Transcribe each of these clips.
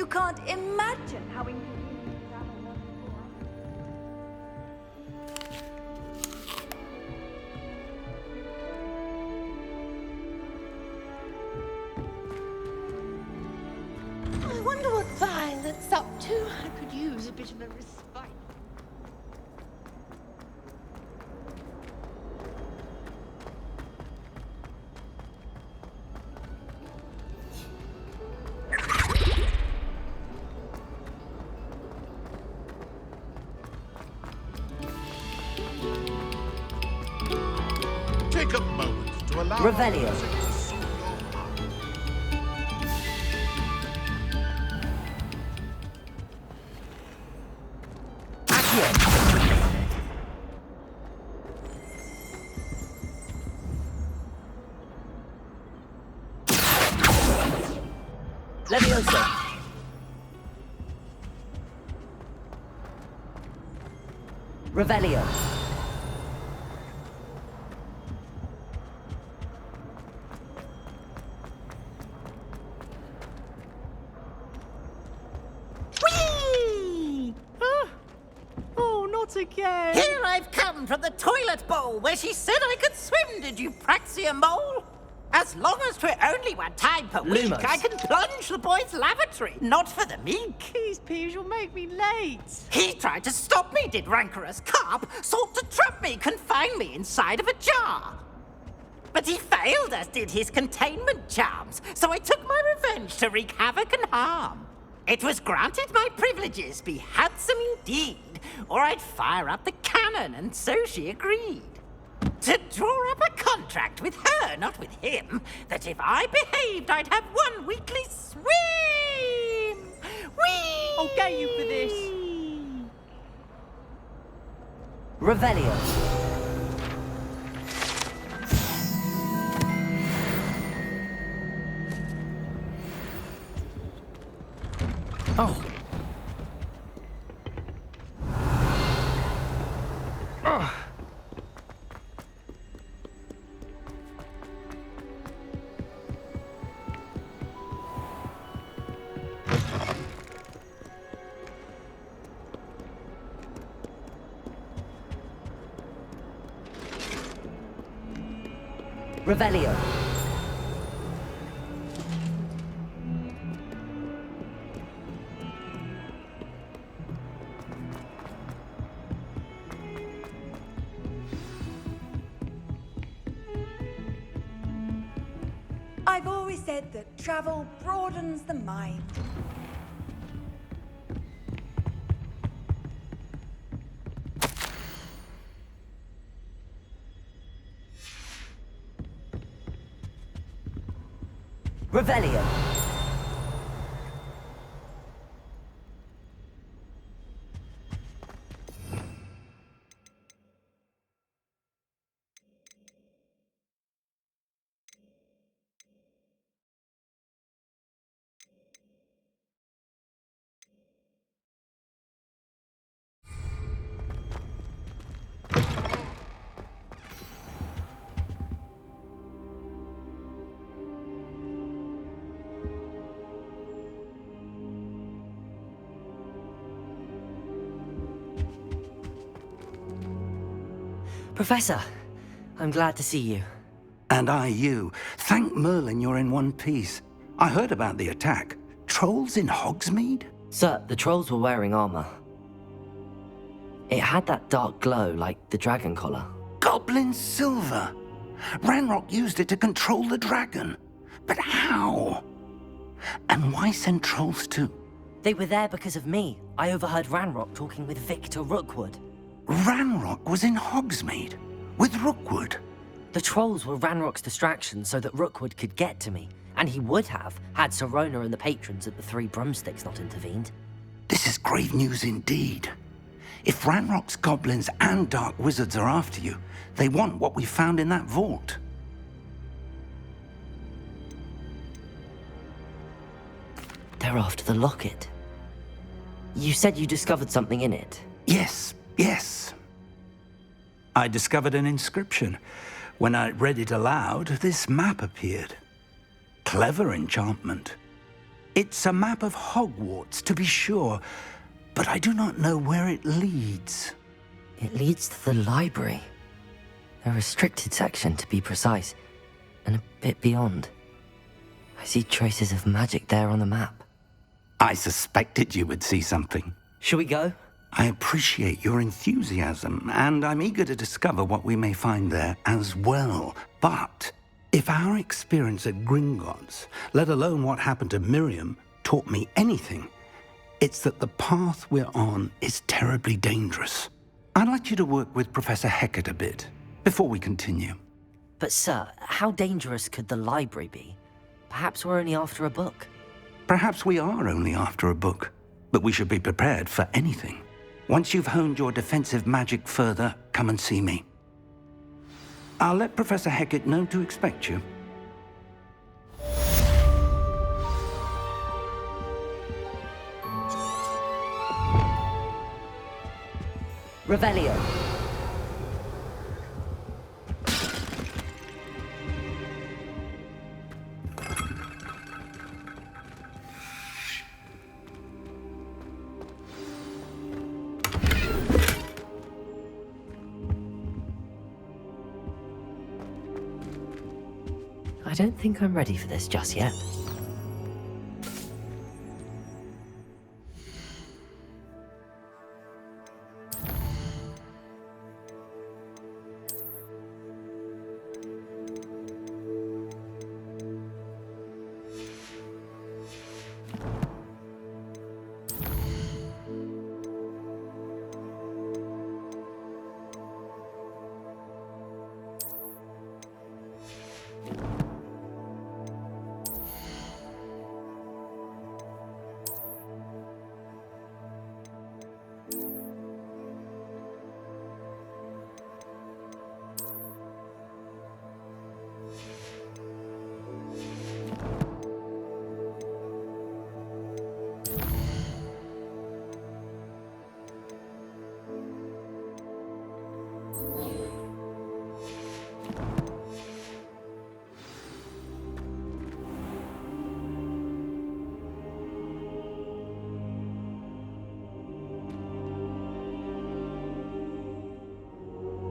You can't imagine how inconvenient travel was I wonder what Violet's up to. I could use a bit of a respite. Take a moment to allow Revelio. our music to soothe your heart. Accio. Leviosa. Revelio. Whee! Oh, not again. Here I've come from the toilet bowl where she said I could swim, did you Praxia mole? As long as 'twere only one time per week, Lumos. I can plunge the boy's lavatory, not for the meek. These peas will make me late. He tried to stop me, did rancorous carp, sought to trap me, confine me inside of a jar. But he failed, as did his containment charms, so I took my revenge to wreak havoc and harm. It was granted my privileges be handsome indeed, or I'd fire up the cannon, and so she agreed. To draw up a contract with her, not with him, that if I behaved, I'd have one weekly swim! Whee! I'll get you for this. Revelio. Oh. Ugh. Revelio. I've always said that travel broadens the mind. Revelio. Professor, I'm glad to see you. And I you. Thank Merlin you're in one piece. I heard about the attack. Trolls in Hogsmeade? Sir, the trolls were wearing armor. It had that dark glow like the dragon collar. Goblin silver! Ranrock used it to control the dragon. But how? And why send trolls too? They were there because of me. I overheard Ranrock talking with Victor Rookwood. Ranrock was in Hogsmeade? With Rookwood? The trolls were Ranrock's distraction so that Rookwood could get to me. And he would have, had Sirona and the patrons at the Three Broomsticks not intervened. This is grave news indeed. If Ranrock's goblins and dark wizards are after you, they want what we found in that vault. They're after the locket. You said you discovered something in it. Yes. I discovered an inscription. When I read it aloud, this map appeared. Clever enchantment. It's a map of Hogwarts, to be sure, but I do not know where it leads. It leads to the library. A restricted section, to be precise, and a bit beyond. I see traces of magic there on the map. I suspected you would see something. Shall we go? I appreciate your enthusiasm, and I'm eager to discover what we may find there as well. But if our experience at Gringotts, let alone what happened to Miriam, taught me anything, it's that the path we're on is terribly dangerous. I'd like you to work with Professor Hecat a bit before we continue. But sir, how dangerous could the library be? Perhaps we're only after a book. Perhaps we are only after a book, but we should be prepared for anything. Once you've honed your defensive magic further, come and see me. I'll let Professor Hecat know to expect you. Revelio. I don't think I'm ready for this just yet.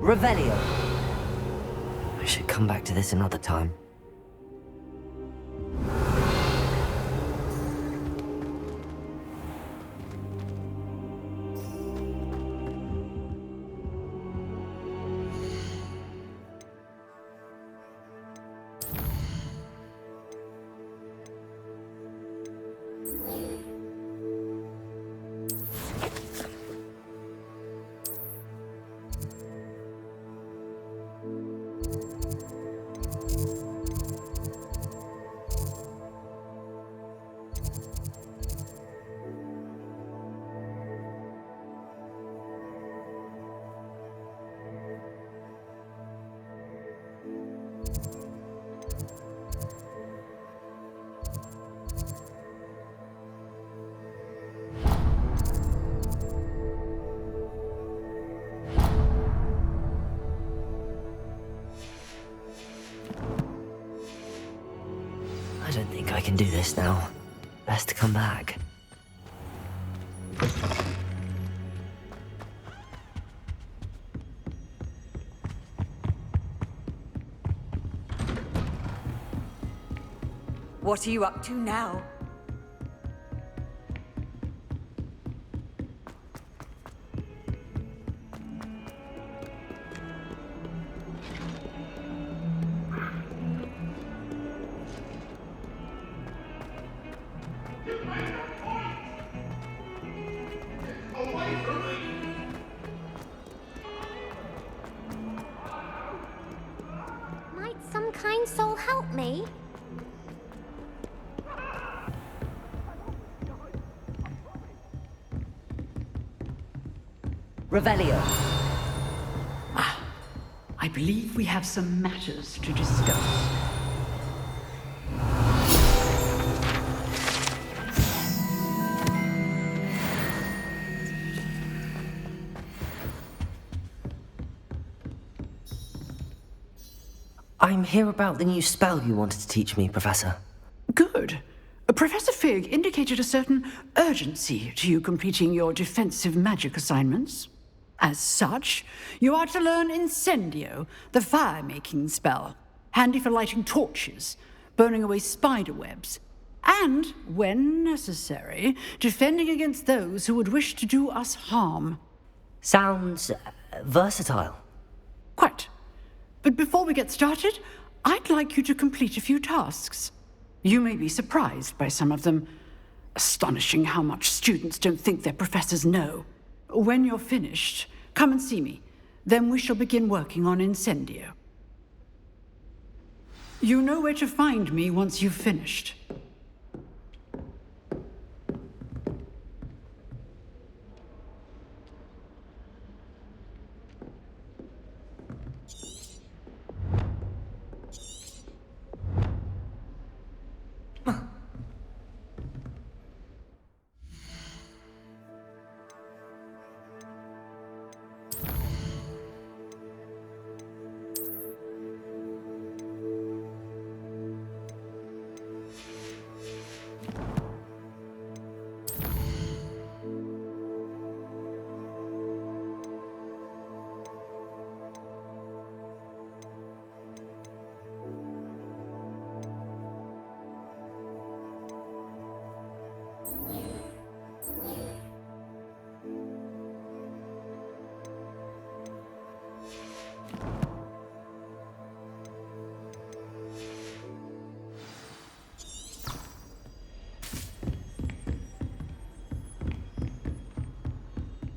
Revelio. I should come back to this another time. I don't think I can do this now. Best to come back. What are you up to now? Might some kind soul help me? Revelio. I believe we have some matters to discuss. I'm here about the new spell you wanted to teach me, Professor. Good. Professor Fig indicated a certain urgency to you completing your defensive magic assignments. As such, you are to learn Incendio, the fire-making spell, handy for lighting torches, burning away spider webs, and, when necessary, defending against those who would wish to do us harm. Sounds versatile. Quite. But before we get started, I'd like you to complete a few tasks. You may be surprised by some of them. Astonishing how much students don't think their professors know. When you're finished, come and see me. Then we shall begin working on Incendio. You know where to find me once you've finished.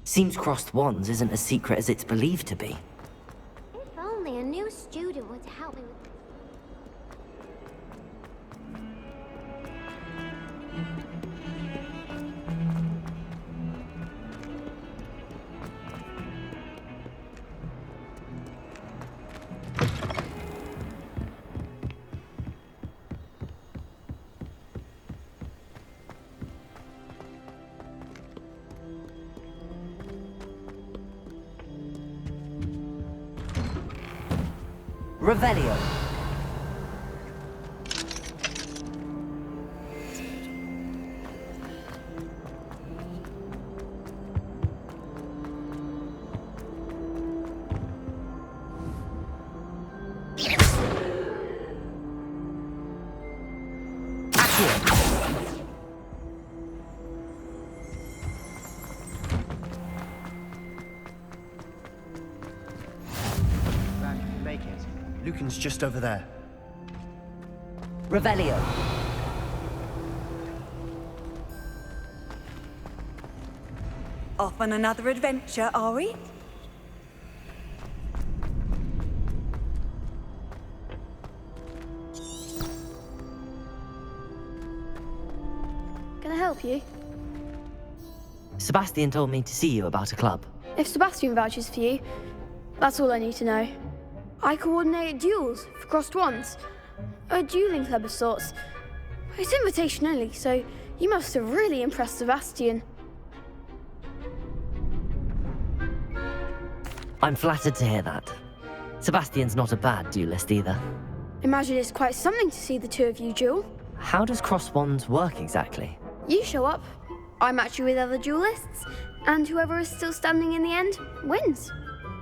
Seems crossed wands isn't as secret as it's believed to be. If only a new student would help me with Revelio. Lucan's just over there. Revelio. Off on another adventure, are we? Can I help you? Sebastian told me to see you about a club. If Sebastian vouches for you, that's all I need to know. I coordinate duels for crossed wands. A dueling club of sorts. It's invitation only, so you must have really impressed Sebastian. I'm flattered to hear that. Sebastian's not a bad duelist either. Imagine it's quite something to see the two of you duel. How does cross wands work exactly? You show up, I match you with other duelists, and whoever is still standing in the end wins.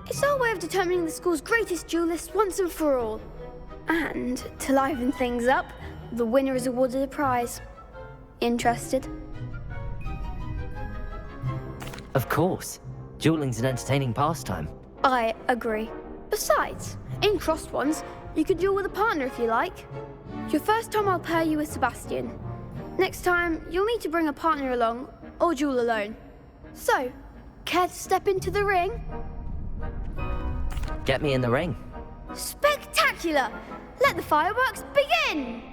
It's our way of determining the school's greatest duelist once and for all. And, to liven things up, the winner is awarded a prize. Interested? Of course. Dueling's an entertaining pastime. I agree. Besides, in crossed ones, you can duel with a partner if you like. Your first time I'll pair you with Sebastian. Next time, you'll need to bring a partner along, or duel alone. So, care to step into the ring? Get me in the ring. Spectacular! Let the fireworks begin!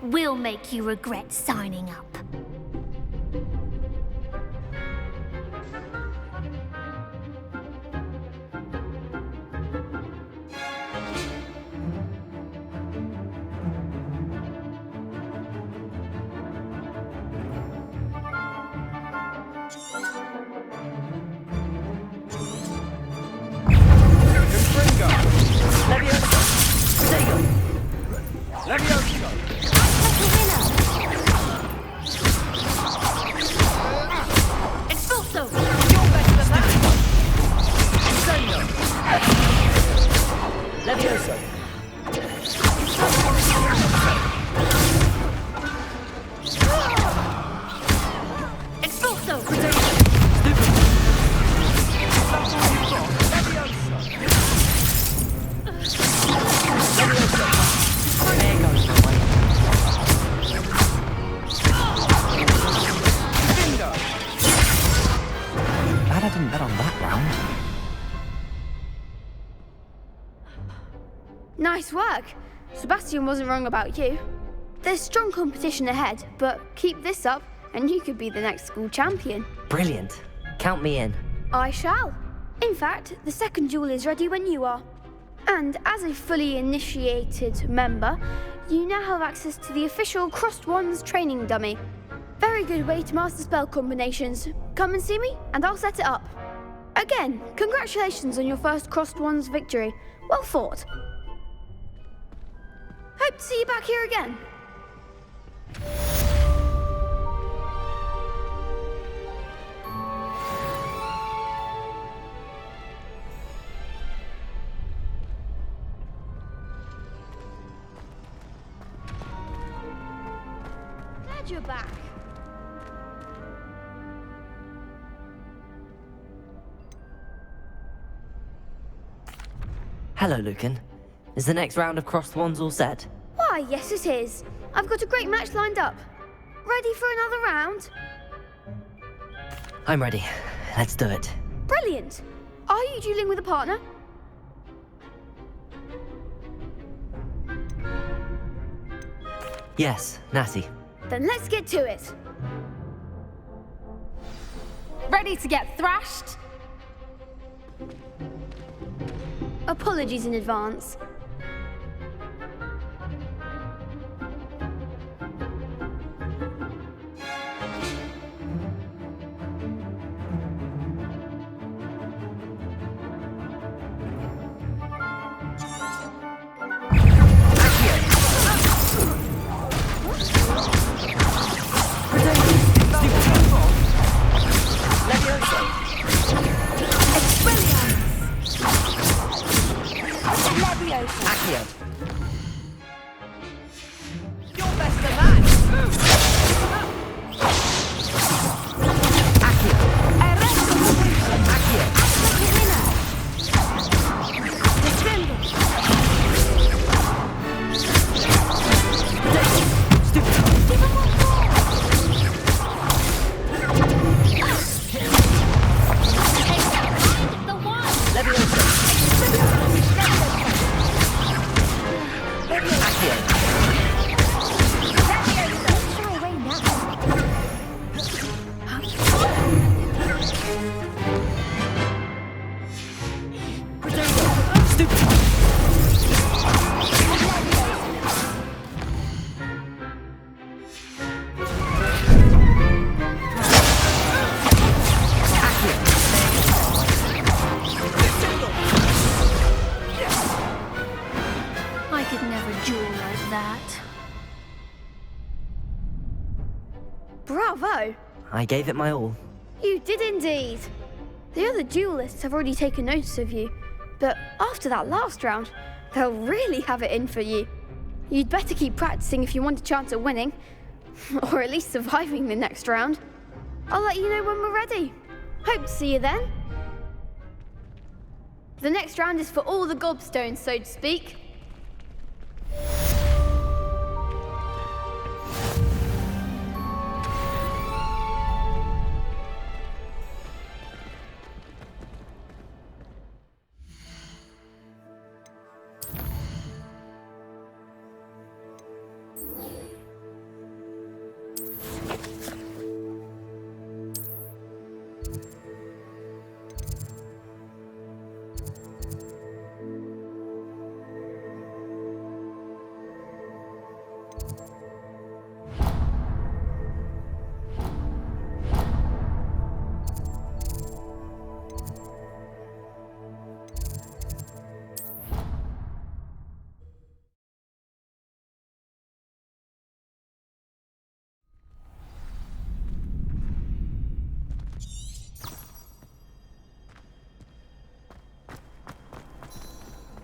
We'll make you regret signing up. Leviosa! There you go. Levioso. Expulso! There goes my way. Glad I didn't bet on that round. Nice work. Sebastian wasn't wrong about you. There's strong competition ahead, but keep this up and you could be the next school champion. Brilliant. Count me in. I shall. In fact, the second duel is ready when you are. And as a fully initiated member, you now have access to the official Crossed Wands training dummy. Very good way to master spell combinations. Come and see me, and I'll set it up. Again, congratulations on your first Crossed Wands victory. Well fought. Hope to see you back here again. Glad you're back. Hello, Lucan. Is the next round of Crossed Wands all set? Why, yes it is. I've got a great match lined up. Ready for another round? I'm ready. Let's do it. Brilliant. Are you dueling with a partner? Yes, Natty. Then let's get to it. Ready to get thrashed? Apologies in advance. Bravo! I gave it my all. You did indeed. The other duelists have already taken notice of you, but after that last round, they'll really have it in for you. You'd better keep practicing if you want a chance at winning, or at least surviving the next round. I'll let you know when we're ready. Hope to see you then. The next round is for all the gobstones, so to speak.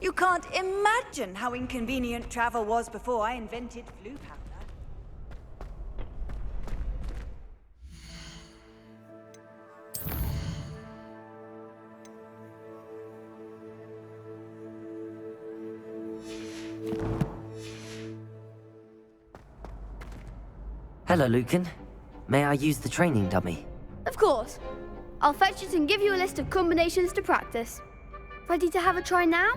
You can't imagine how inconvenient travel was before I invented blue powder. Hello, Lucan. May I use the training dummy? Of course. I'll fetch it and give you a list of combinations to practice. Ready to have a try now?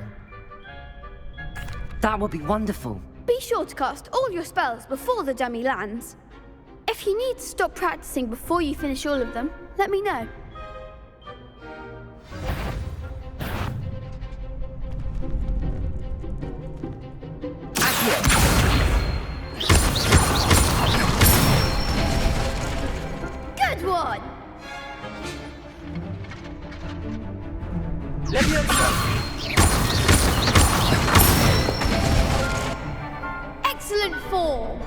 That would be wonderful. Be sure to cast all your spells before the dummy lands. If you need to stop practicing before you finish all of them, let me know. Good one! Excellent form!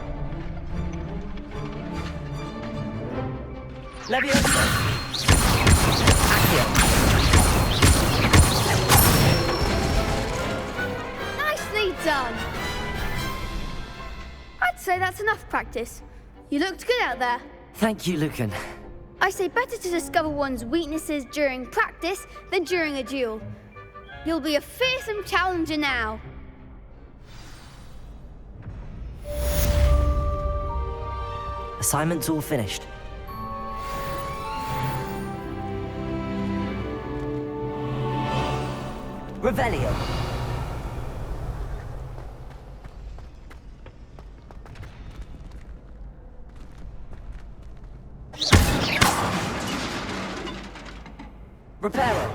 Nicely done! I'd say that's enough practice. You looked good out there. Thank you, Lucan. I say better to discover one's weaknesses during practice than during a duel. You'll be a fearsome challenger now. Assignment's all finished. Revelio. Reparo.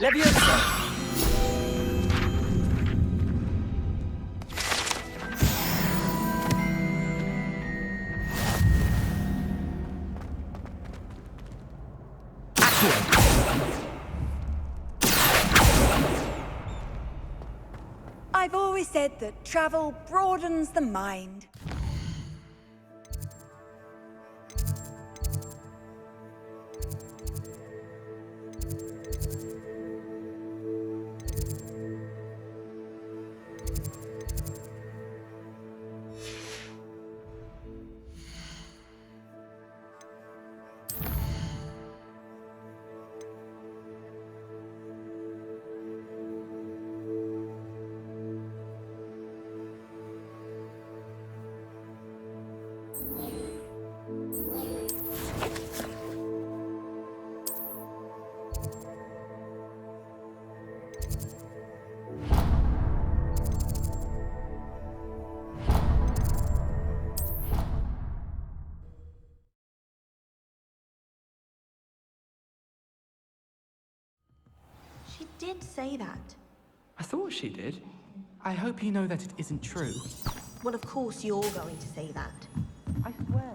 Leviosa. I've always said that travel broadens the mind. She did say that. I thought she did. I hope you know that it isn't true. Well, of course you're going to say that. I swear.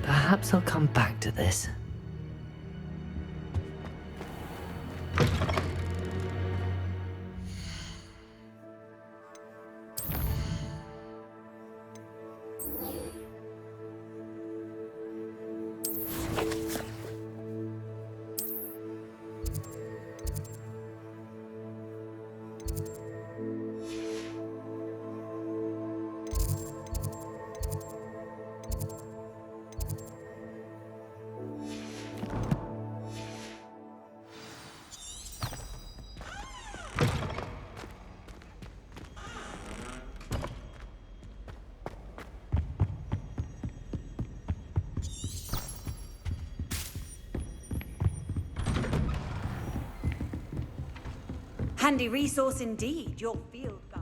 Perhaps I'll come back to this. Handy resource indeed, your field guide.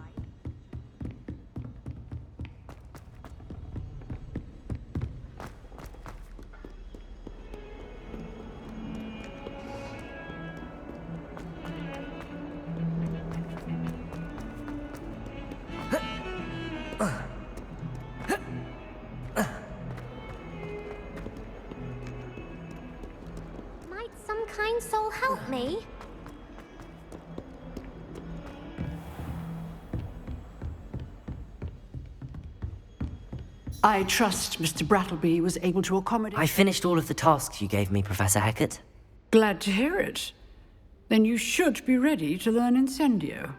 Might some kind soul help me? I trust Mr. Brattleby was able to accommodate... I finished all of the tasks you gave me, Professor Hecat. Glad to hear it. Then you should be ready to learn Incendio.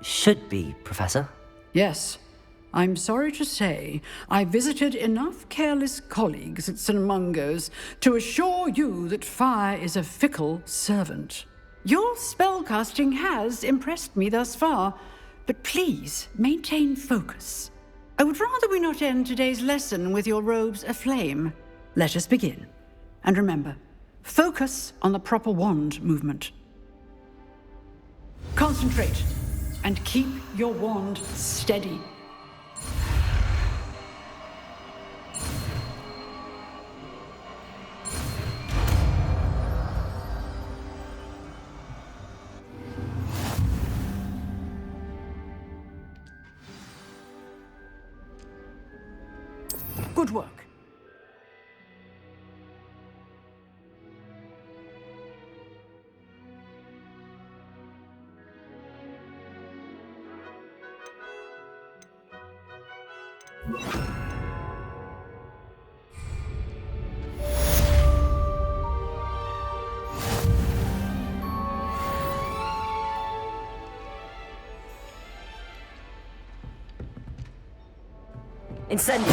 Should be, Professor. Yes. I'm sorry to say, I visited enough careless colleagues at St. Mungo's to assure you that fire is a fickle servant. Your spellcasting has impressed me thus far, but please maintain focus. I would rather we not end today's lesson with your robes aflame. Let us begin. And remember, focus on the proper wand movement. Concentrate, and keep your wand steady. Good work. Incendio!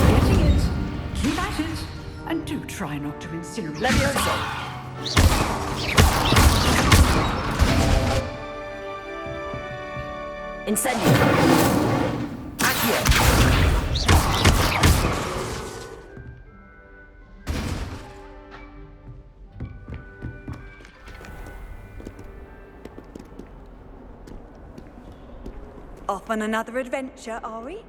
Getting it. Keep at it. And do try not to incinerate. Levioso! Incendio! Accio! Off on another adventure, are we?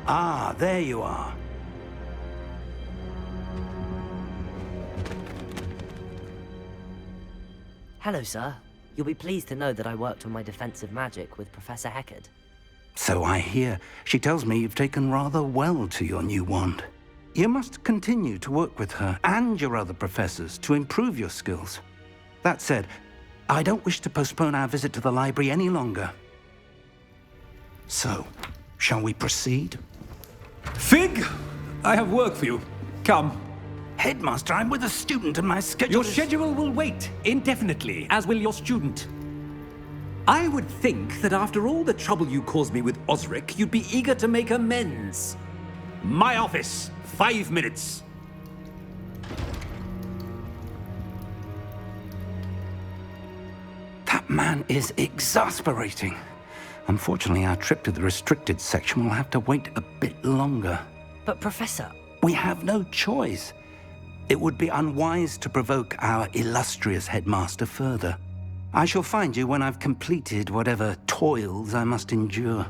Ah, there you are. Hello, sir. You'll be pleased to know that I worked on my defensive magic with Professor Hecat. So I hear. She tells me you've taken rather well to your new wand. You must continue to work with her and your other professors to improve your skills. That said, I don't wish to postpone our visit to the library any longer. So, shall we proceed? Fig, I have work for you. Come. Headmaster, I'm with a student and my schedule Your schedule will wait indefinitely, as will your student. I would think that after all the trouble you caused me with Osric, you'd be eager to make amends. My office, 5 minutes. That man is exasperating. Unfortunately, our trip to the restricted section will have to wait a bit longer. But, Professor... We have no choice. It would be unwise to provoke our illustrious headmaster further. I shall find you when I've completed whatever toils I must endure.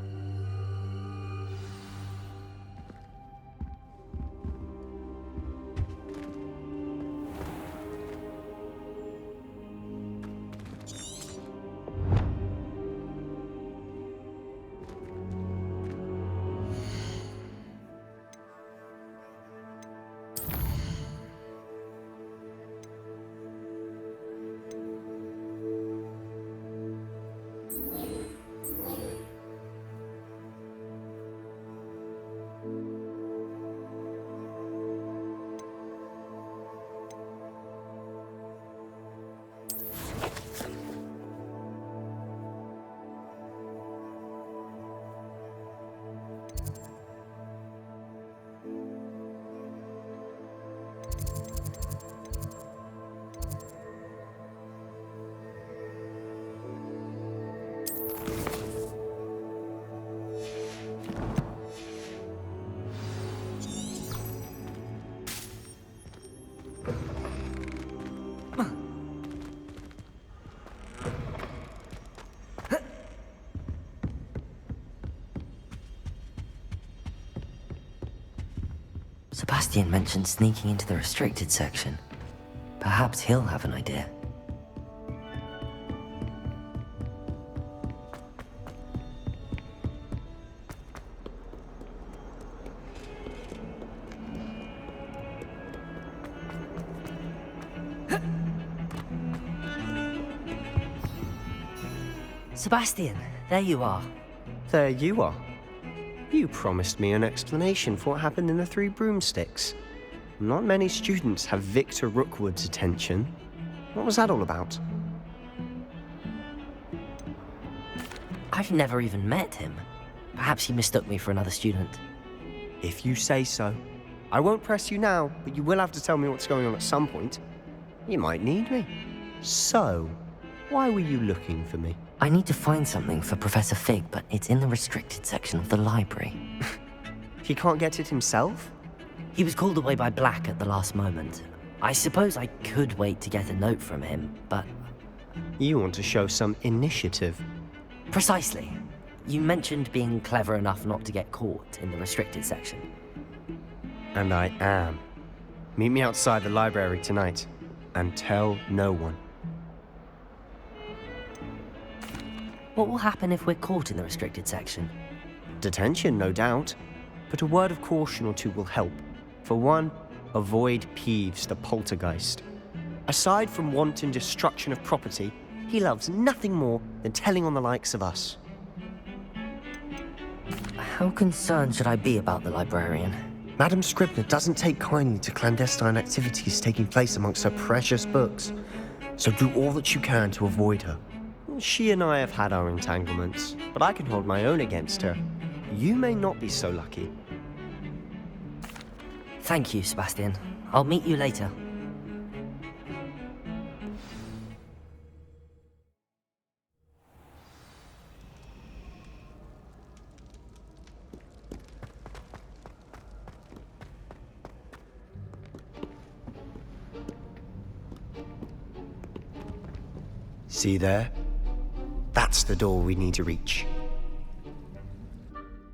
Sebastian mentioned sneaking into the restricted section. Perhaps he'll have an idea. Sebastian, there you are. There you are. You promised me an explanation for what happened in the Three Broomsticks. Not many students have Victor Rookwood's attention. What was that all about? I've never even met him. Perhaps he mistook me for another student. If you say so. I won't press you now, but you will have to tell me what's going on at some point. You might need me. So, why were you looking for me? I need to find something for Professor Fig, but it's in the restricted section of the library. He can't get it himself? He was called away by Black at the last moment. I suppose I could wait to get a note from him, but... You want to show some initiative. Precisely. You mentioned being clever enough not to get caught in the restricted section. And I am. Meet me outside the library tonight, and tell no one. What will happen if we're caught in the restricted section? Detention, no doubt. But a word of caution or two will help. For one, avoid Peeves, the poltergeist. Aside from wanton destruction of property, he loves nothing more than telling on the likes of us. How concerned should I be about the librarian? Madam Scribner doesn't take kindly to clandestine activities taking place amongst her precious books. So do all that you can to avoid her. She and I have had our entanglements, but I can hold my own against her. You may not be so lucky. Thank you, Sebastian. I'll meet you later. See there? That's the door we need to reach.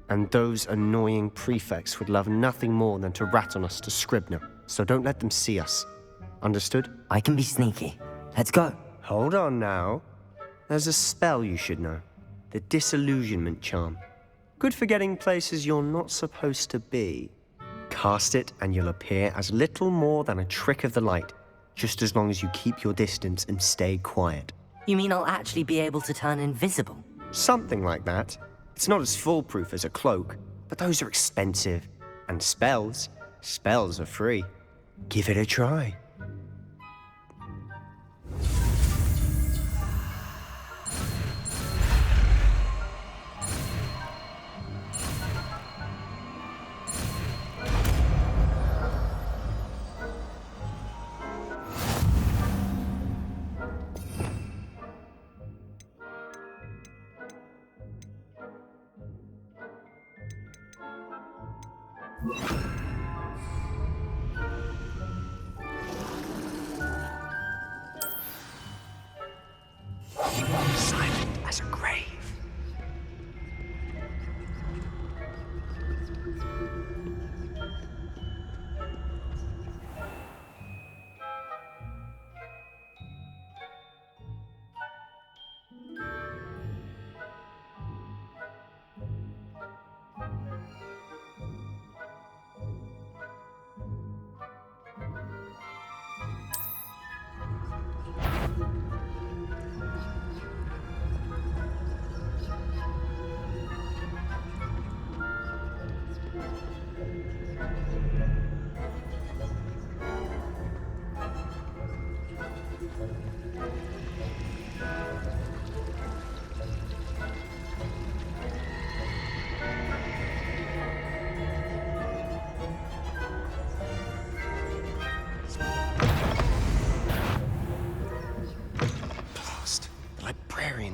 And those annoying prefects would love nothing more than to rat on us to Scribner, so don't let them see us. Understood? I can be sneaky. Let's go. Hold on now. There's a spell you should know. The Disillusionment Charm. Good for getting places you're not supposed to be. Cast it and you'll appear as little more than a trick of the light, just as long as you keep your distance and stay quiet. You mean I'll actually be able to turn invisible? Something like that. It's not as foolproof as a cloak, but those are expensive. And spells are free. Give it a try. Silent as a grave.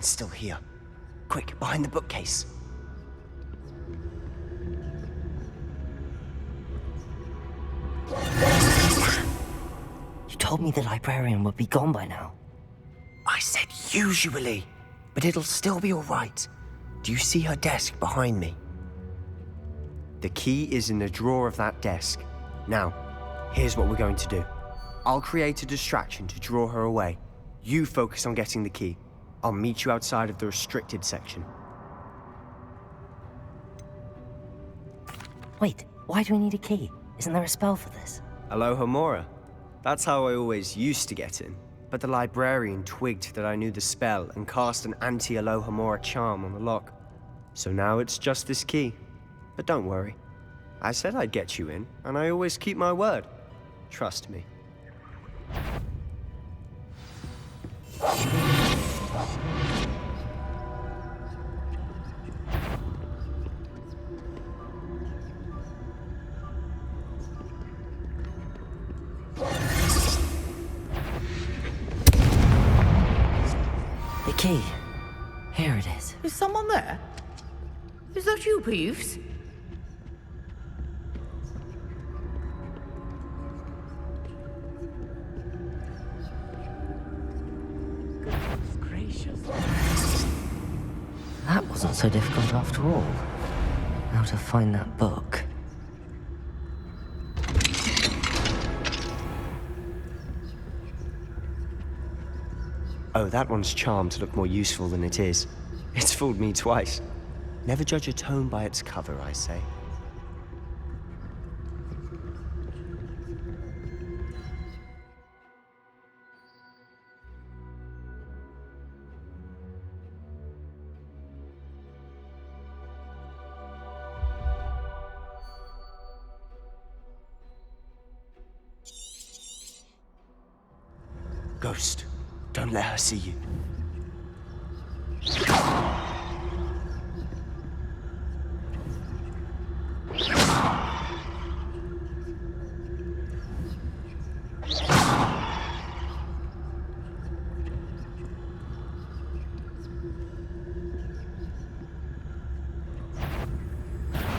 Still here. Quick, behind the bookcase. You told me the librarian would be gone by now. I said usually, but it'll still be all right. Do you see her desk behind me? The key is in the drawer of that desk. Now, here's what we're going to do. I'll create a distraction to draw her away. You focus on getting the key. I'll meet you outside of the restricted section. Wait, why do we need a key? Isn't there a spell for this? Alohomora. That's how I always used to get in. But the librarian twigged that I knew the spell and cast an anti-Alohomora charm on the lock. So now it's just this key. But don't worry. I said I'd get you in, and I always keep my word. Trust me. The key. Here it is. Is someone there? Is that you, Peeves? Goodness gracious. That wasn't so difficult after all. Now to find that book. Oh, that one's charmed to look more useful than it is. It's fooled me twice. Never judge a tome by its cover, I say. Ghost, don't let her see you.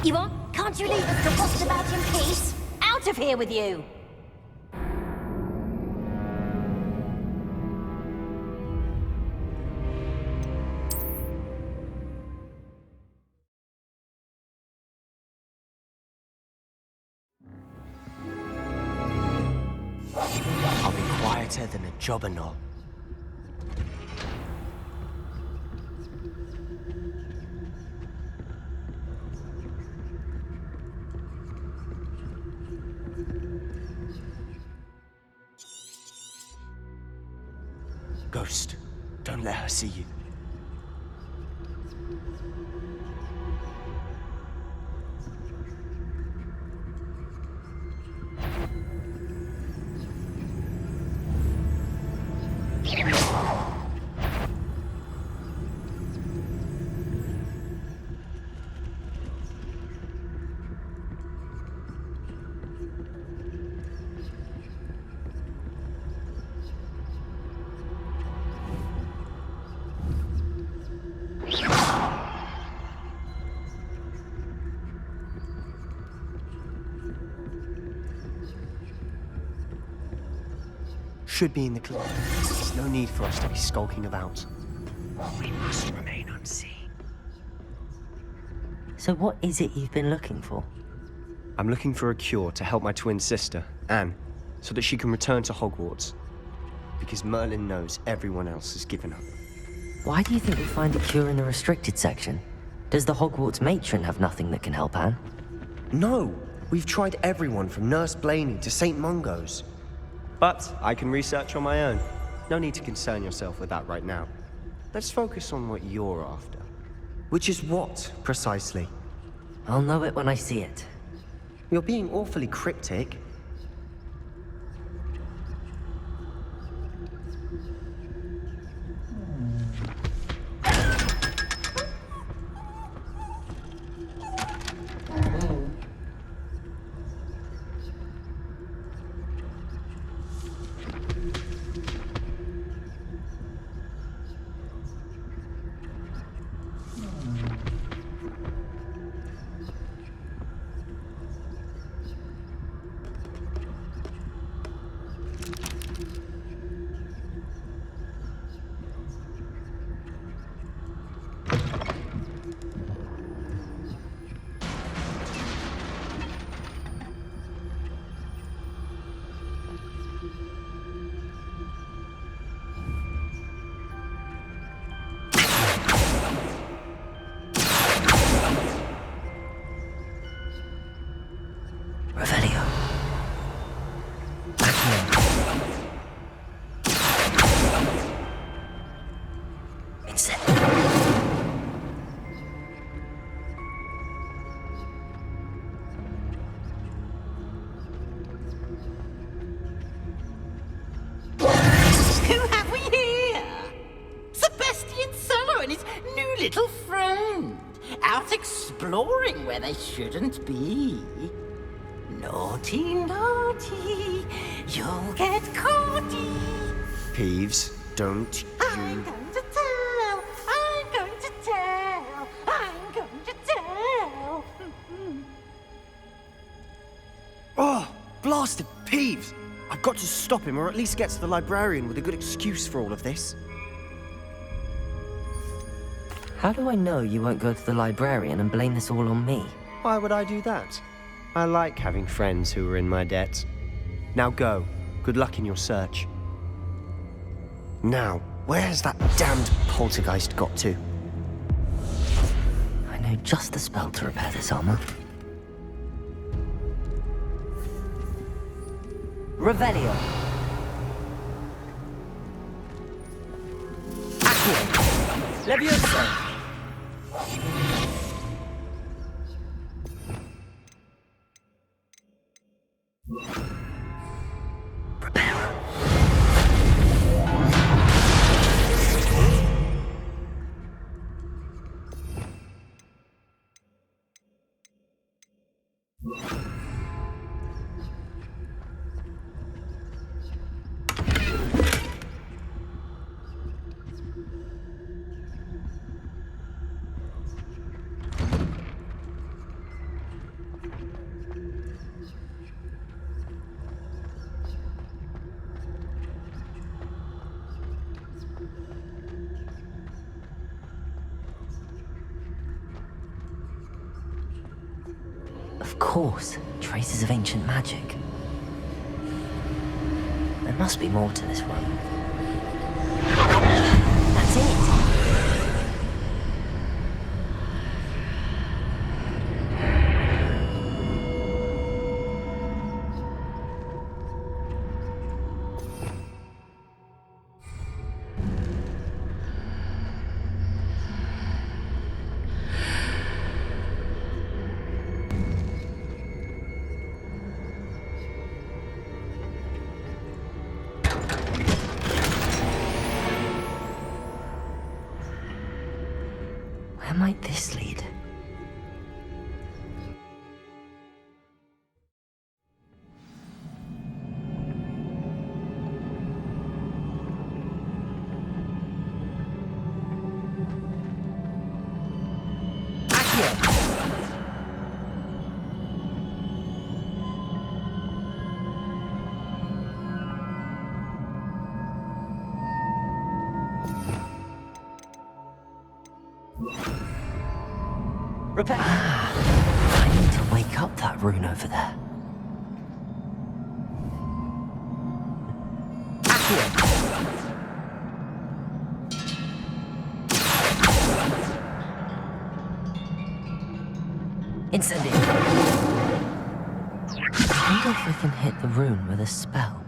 You what? Can't you leave us to waft about in peace? Out of here with you! I'll be quieter than a jobberknoll. Ghost, don't let her see you. Should be in the clinic. There's no need for us to be skulking about. We must remain unseen. So what is it you've been looking for? I'm looking for a cure to help my twin sister, Anne, so that she can return to Hogwarts. Because Merlin knows everyone else has given up. Why do you think we find a cure in the restricted section? Does the Hogwarts matron have nothing that can help Anne? No! We've tried everyone from Nurse Blaney to St. Mungo's. But I can research on my own. No need to concern yourself with that right now. Let's focus on what you're after. Which is what, precisely? I'll know it when I see it. You're being awfully cryptic. Revelio. Who have we here? Sebastian Solo and his new little friend. Out exploring where they shouldn't be. Naughty, naughty, you'll get caughty. Peeves, don't I'm going to tell, I'm going to tell, I'm going to tell. Oh, blasted Peeves! I've got to stop him, or at least get to the librarian with a good excuse for all of this. How do I know you won't go to the librarian and blame this all on me? Why would I do that? I like having friends who are in my debt. Now go. Good luck in your search. Now, where's that damned poltergeist got to? I know just the spell to repair this armor. Revelio. Accio. Levioso. Of course, traces of ancient magic. There must be more to this room. That's it! Where might this lead? I need to wake up that rune over there. Incendio. I wonder if I can hit the rune with a spell.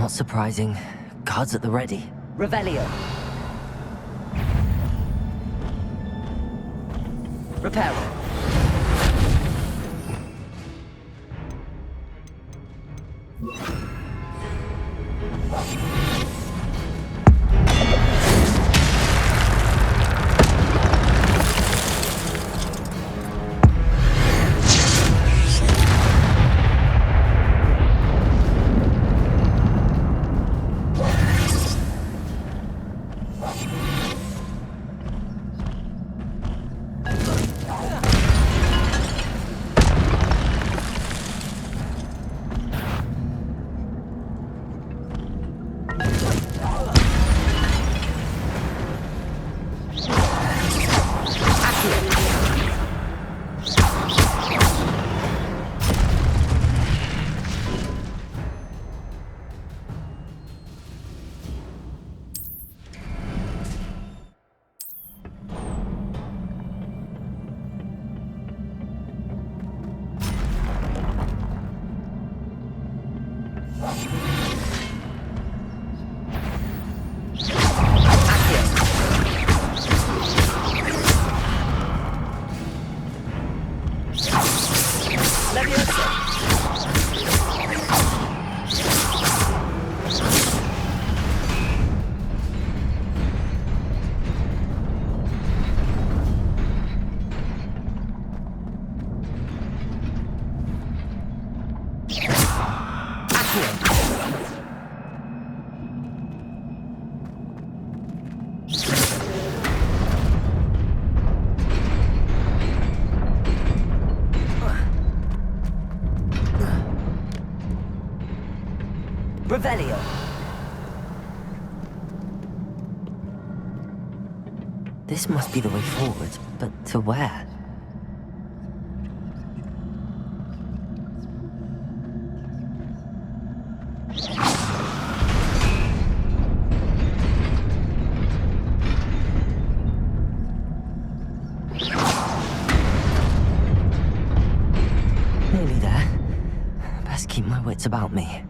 Not surprising. Guards at the ready. Revelio. Reparo. Revelio. This must be the way forward, but to where? Nearly there. Best keep my wits about me.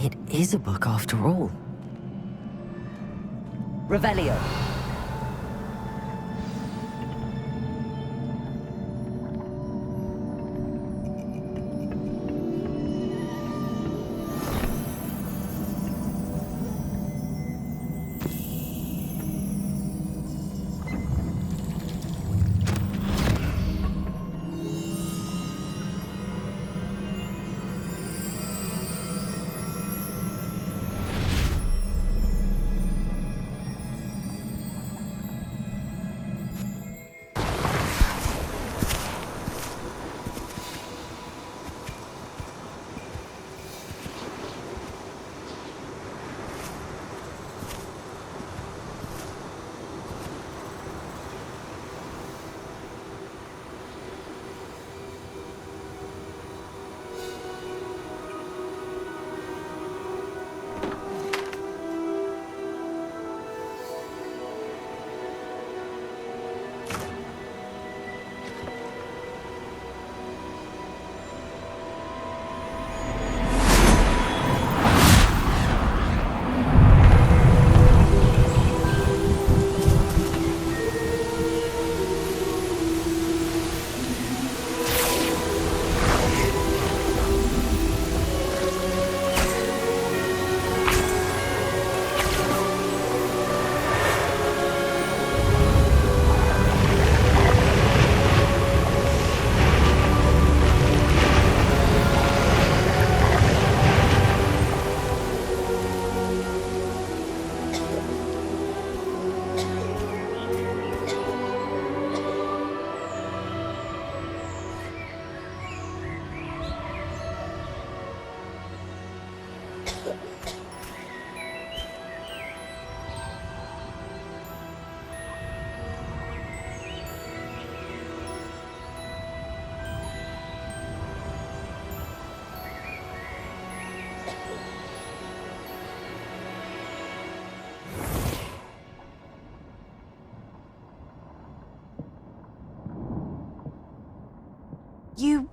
It is a book after all. Revelio.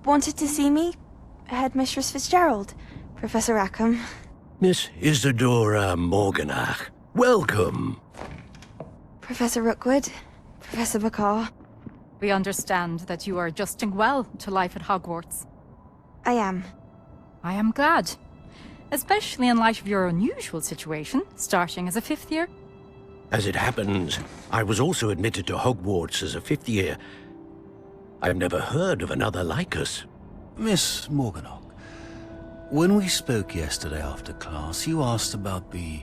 wanted to see me? Headmistress Fitzgerald, Professor Rackham. Miss Isadora Morganach, welcome. Professor Rookwood, Professor Bakar. We understand that you are adjusting well to life at Hogwarts. I am. I am glad. Especially in light of your unusual situation, starting as a 5th year. As it happens, I was also admitted to Hogwarts as a 5th year. I've never heard of another like us. Miss Morganach, when we spoke yesterday after class, you asked about the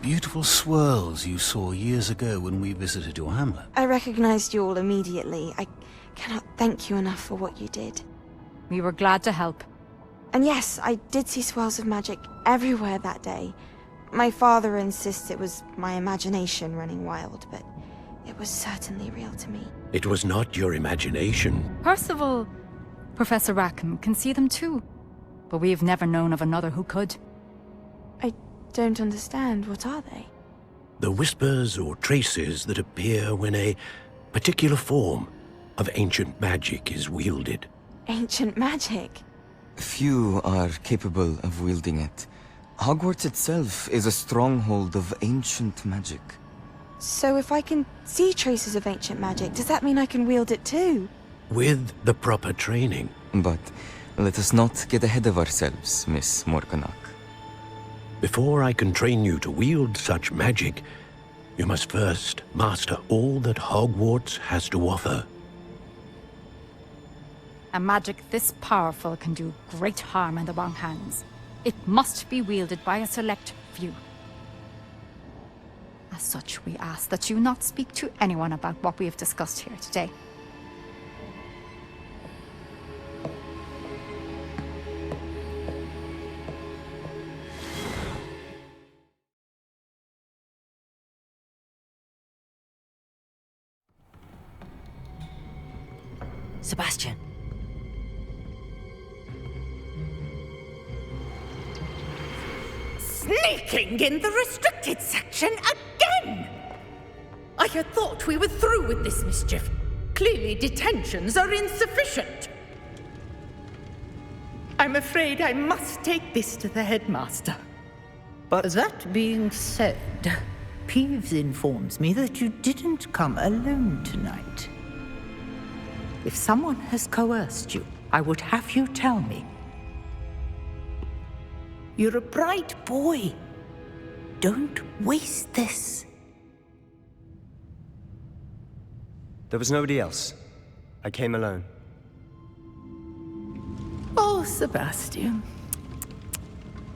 beautiful swirls you saw years ago when we visited your hamlet. I recognized you all immediately. I cannot thank you enough for what you did. We were glad to help. And yes, I did see swirls of magic everywhere that day. My father insists it was my imagination running wild, but it was certainly real to me. It was not your imagination. Percival, Professor Rackham can see them too. But we have never known of another who could. I don't understand. What are they? The whispers or traces that appear when a particular form of ancient magic is wielded. Ancient magic? Few are capable of wielding it. Hogwarts itself is a stronghold of ancient magic. So if I can see traces of ancient magic, does that mean I can wield it too? With the proper training. But let us not get ahead of ourselves, Miss Morganach. Before I can train you to wield such magic, you must first master all that Hogwarts has to offer. A magic this powerful can do great harm in the wrong hands. It must be wielded by a select few. As such, we ask that you not speak to anyone about what we have discussed here today. Sebastian. Sneaking in the restricted section again! I had thought we were through with this mischief. Clearly detentions are insufficient. I'm afraid I must take this to the headmaster. But that being said, Peeves informs me that you didn't come alone tonight. If someone has coerced you, I would have you tell me. You're a bright boy. Don't waste this. There was nobody else. I came alone. Oh, Sebastian.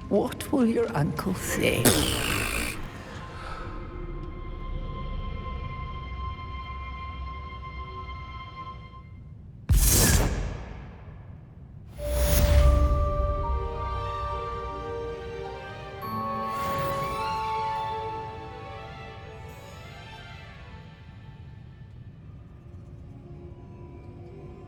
What will your uncle say?